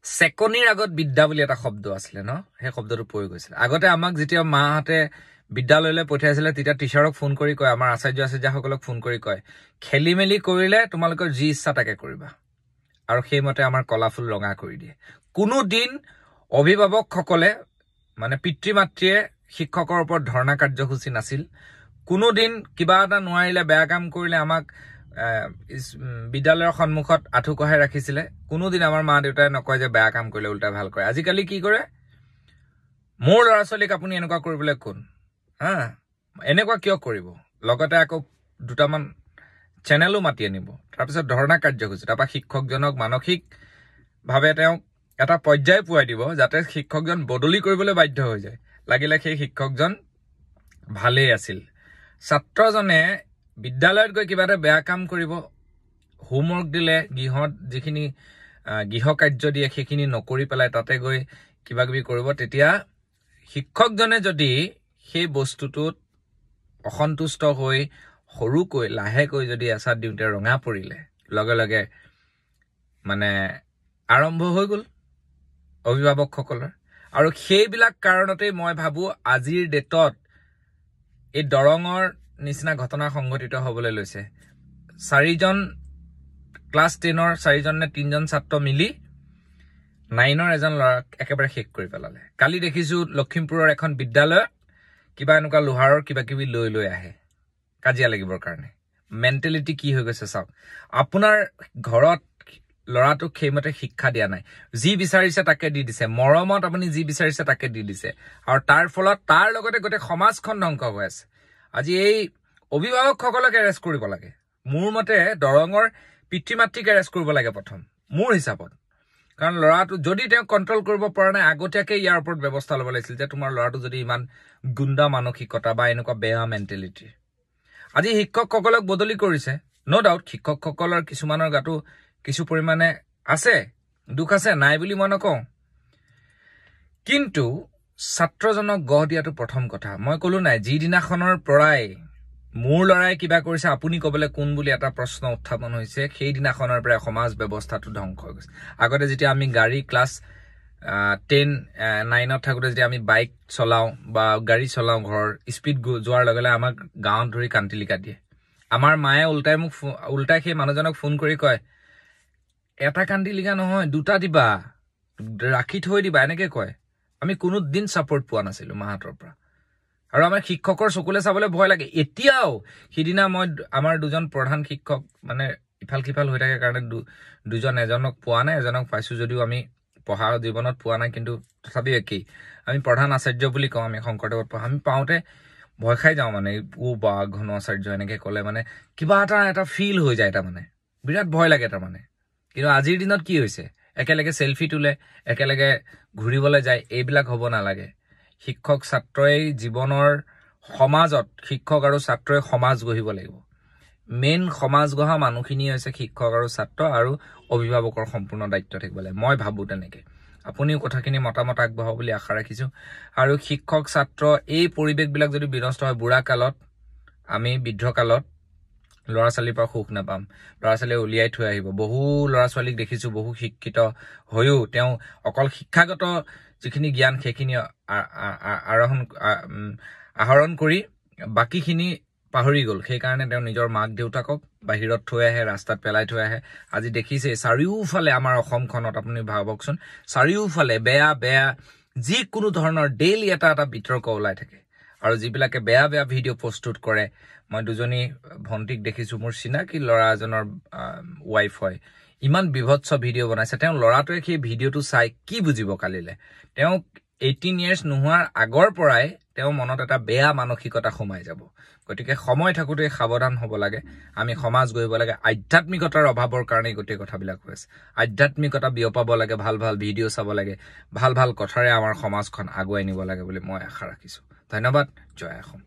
চেকনিৰ আগত বিদ্যা বুলি এটা শব্দ আছিলে ন সেই শব্দটো প্ৰয়োগ হৈছিলে আগতে আমাক যেতিয়া মাহঁতে বিদ্যালয়লৈ পঠিয়াইছিলে তেতিয়া টিচাৰক ফোন কৰি কয় আমাৰ আচাৰ্যসকলক ফোন কৰি কয় খেলি মেলি কৰিলে তোমালোকৰ যি ইচ্ছা তাকে কৰিবা আৰু সেইমতে আমাৰ কলাফুল ৰঙা কৰি দিয়ে কোনো দিন অভিভাৱকসকলে মানে পিতৃ মাতৃয়ে শিক্ষকৰ ওপৰত ধৰ্ণা কাৰ্যসূচী নাছিল কোনো দিন কিবা এটা নোৱাৰিলে বেয়া কাম কৰিলে আমাক বিদ্যালয়ৰ সন্মুখত আঁঠু কঢ়াই ৰাখিছিলে কোনো দিন আমাৰ মা দেউতাই নকয় যে বেয়া কাম কৰিলে উল্টা ভাল কৰে আজিকালি কি কৰে মোৰ ল'ৰা ছোৱালীক আপুনি এনেকুৱা কৰিবলৈ কোন এনেকুৱা কিয় কৰিব লগতে আকৌ দুটামান চেনেলো মাতি আনিব তাৰপিছত ধৰ্ণা কাৰ্যসূচী তাৰপৰা শিক্ষকজনক মানসিকভাৱে তেওঁক এটা পৰ্যায় পোৱাই দিব যাতে শিক্ষকজন বদলি কৰিবলৈ বাধ্য হৈ যায় লাগিলে সেই শিক্ষকজন ভালেই আছিল ছাত্ৰজনে বিদ্যালয়ত গৈ কিবা এটা বেয়া কাম কৰিব হোমৱৰ্ক দিলে গৃহত যিখিনি গৃহ কাৰ্য দিয়ে সেইখিনি নকৰি পেলাই তাতে গৈ কিবা কিবি কৰিব তেতিয়া শিক্ষকজনে যদি সেই বস্তুটোত অসন্তুষ্ট হৈ সৰুকৈ লাহেকৈ যদি এচাত দিওঁতে ৰঙা পৰিলে লগে লগে মানে আৰম্ভ হৈ গ'ল অভিভাৱকসকলৰ আৰু সেইবিলাক কাৰণতেই মই ভাবো আজিৰ ডেটত এই দৰঙৰ নিচিনা ঘটনা সংঘটিত হ'বলৈ লৈছে চাৰিজন ক্লাছ 10ৰ চাৰিজন নে তিনজন ছাত্ৰ মিলি 9ৰ এজন ল'ৰাক একেবাৰে শেষ কৰি পেলালে কালি দেখিছো লখিমপুৰৰ এখন বিদ্যালয়ত কিবা এনেকুৱা লোহাৰৰ কিবা কিবি লৈ আহে কাজিয়া লাগিবৰ কাৰণে মেণ্টেলিটি কি হৈ গৈছে চাওক আপোনাৰ ঘৰত ল'ৰাটোক সেইমতে শিক্ষা দিয়া নাই যি বিচাৰিছে তাকে দি দিছে মৰমত আপুনি যি বিচাৰিছে তাকে দি দিছে আৰু তাৰ ফলত তাৰ লগতে গোটেই সমাজখন ধ্বংস হৈ আছে আজি এই অভিভাৱকসকলক এৰেষ্ট কৰিব লাগে মোৰ মতে দৰঙৰ পিতৃ মাতৃক এৰেষ্ট কৰিব লাগে প্ৰথম মোৰ হিচাপত কাৰণ ল'ৰাটো যদি তেওঁ কণ্ট্ৰল কৰিব পৰা নাই আগতীয়াকৈ ইয়াৰ ওপৰত ব্যৱস্থা ল'ব লাগিছিল যে তোমাৰ ল'ৰাটো যদি ইমান গুণ্ডা মানসিকতা বা এনেকুৱা বেয়া মেণ্টেলিটি আজি শিক্ষকসকলক বদলি কৰিছে ন' ডাউট শিক্ষকসকলৰ কিছুমানৰ গাতো কিছু পৰিমাণে আছে দুখ আছে নাই বুলি মই নকওঁ কিন্তু ছাত্ৰজনক গঢ় দিয়াটো প্ৰথম কথা মই ক'লো নাই যিদিনাখনৰ পৰাই মোৰ ল'ৰাই কিবা কৰিছে আপুনি ক'বলৈ কোন বুলি এটা প্ৰশ্ন উত্থাপন হৈছে সেইদিনাখনৰ পৰাই সমাজ ব্যৱস্থাটো ধ্বংস হৈ গৈছে আগতে যেতিয়া আমি গাড়ী ক্লাছ 9ত থাকোঁতে যেতিয়া আমি বাইক চলাওঁ বা গাড়ী চলাওঁ ঘৰৰ স্পীড যোৱাৰ লগে লগে আমাক গাঁৱত ধৰি কান্তিলিকা দিয়ে আমাৰ মায়ে উল্টাই সেই মানুহজনক ফোন কৰি কয় এটা কান্তিলিকা নহয় দুটা দিবা ৰাখি থৈ দিবা এনেকৈ কয় আমি কোনো দিন ছাপোৰ্ট পোৱা নাছিলোঁ মাহঁতৰ পৰা আৰু আমাৰ শিক্ষকৰ চকুলে চাবলৈ ভয় লাগে এতিয়াও সিদিনা মই আমাৰ দুজন প্ৰধান শিক্ষক মানে ইফাল সিফাল হৈ থাকে কাৰণে এজনক পোৱা নাই এজনক পাইছোঁ যদিও আমি পঢ়া জীৱনত পোৱা নাই কিন্তু তথাপি একেই আমি প্ৰধান আচাৰ্য বুলি কওঁ আমি শংকৰদেৱত পঢ়া আমি পাওঁতে ভয় খাই যাওঁ মানে বা ঘন আচাৰ্য এনেকৈ ক'লে মানে কিবা এটা ফিল হৈ যায় তাৰমানে বিৰাট ভয় লাগে তাৰমানে কিন্তু আজিৰ দিনত কি হৈছে একেলগে চেলফি তোলে একেলগে ঘূৰিবলৈ যায় এইবিলাক হ'ব নালাগে শিক্ষক ছাত্ৰই জীৱনৰ সমাজত শিক্ষক আৰু ছাত্ৰই সমাজ গঢ়িব লাগিব মেইন সমাজ গঢ়া মানুহখিনি হৈছে শিক্ষক আৰু ছাত্ৰ আৰু অভিভাৱকৰ সম্পূৰ্ণ দায়িত্ব থাকিব লাগে মই ভাবোঁ তেনেকৈ আপুনিও কথাখিনি মতামত আগবঢ়াব বুলি আশা ৰাখিছোঁ আৰু শিক্ষক ছাত্ৰ এই পৰিৱেশবিলাক যদি বিনষ্ট হয় বুঢ়া কালত আমি বৃদ্ধ কালত ল'ৰা ছোৱালীৰ পৰা সুখ নাপাম ল'ৰা ছোৱালীয়ে উলিয়াই থৈ আহিব বহু ল'ৰা ছোৱালীক দেখিছোঁ বহু শিক্ষিত হৈও তেওঁ অকল শিক্ষাগত যিখিনি জ্ঞান সেইখিনি আহৰণ কৰি বাকীখিনি পাহৰি গ'ল সেইকাৰণে তেওঁ নিজৰ মাক দেউতাকক বাহিৰত থৈ আহে ৰাস্তাত পেলাই থৈ আহে আজি দেখিছে চাৰিওফালে আমাৰ অসমখনত আপুনি ভাবকচোন চাৰিওফালে বেয়া যিকোনো ধৰণৰ ডেইলি এটা বিতৰ্ক ওলাই থাকে আৰু যিবিলাকে বেয়া ভিডিঅ' প্ৰস্তুত কৰে মই দুজনী ভণ্টিক দেখিছোঁ মোৰ চিনাকি ল'ৰা এজনৰ ৱাইফ হয় ইমান বিভৎস ভিডিঅ' বনাইছে তেওঁ ল'ৰাটোৱে সেই ভিডিঅ'টো চাই কি বুজিব কালিলে তেওঁক 18 ইয়াৰ্ছ নোহোৱাৰ আগৰ পৰাই তেওঁ মনত এটা বেয়া মানসিকতা সোমাই যাব গতিকে সময় থাকোঁতে সাৱধান হ'ব লাগে আমি সমাজ গঢ়িব লাগে আধ্যাত্মিকতাৰ অভাৱৰ কাৰণেই গোটেই কথাবিলাক হৈ আছে আধ্যাত্মিকতা বিয়পাব লাগে ভাল ভিডিঅ' চাব লাগে ভাল কথাৰে আমাৰ সমাজখন আগুৱাই নিব লাগে বুলি মই আশা ৰাখিছোঁ ধন্যবাদ জয় অসম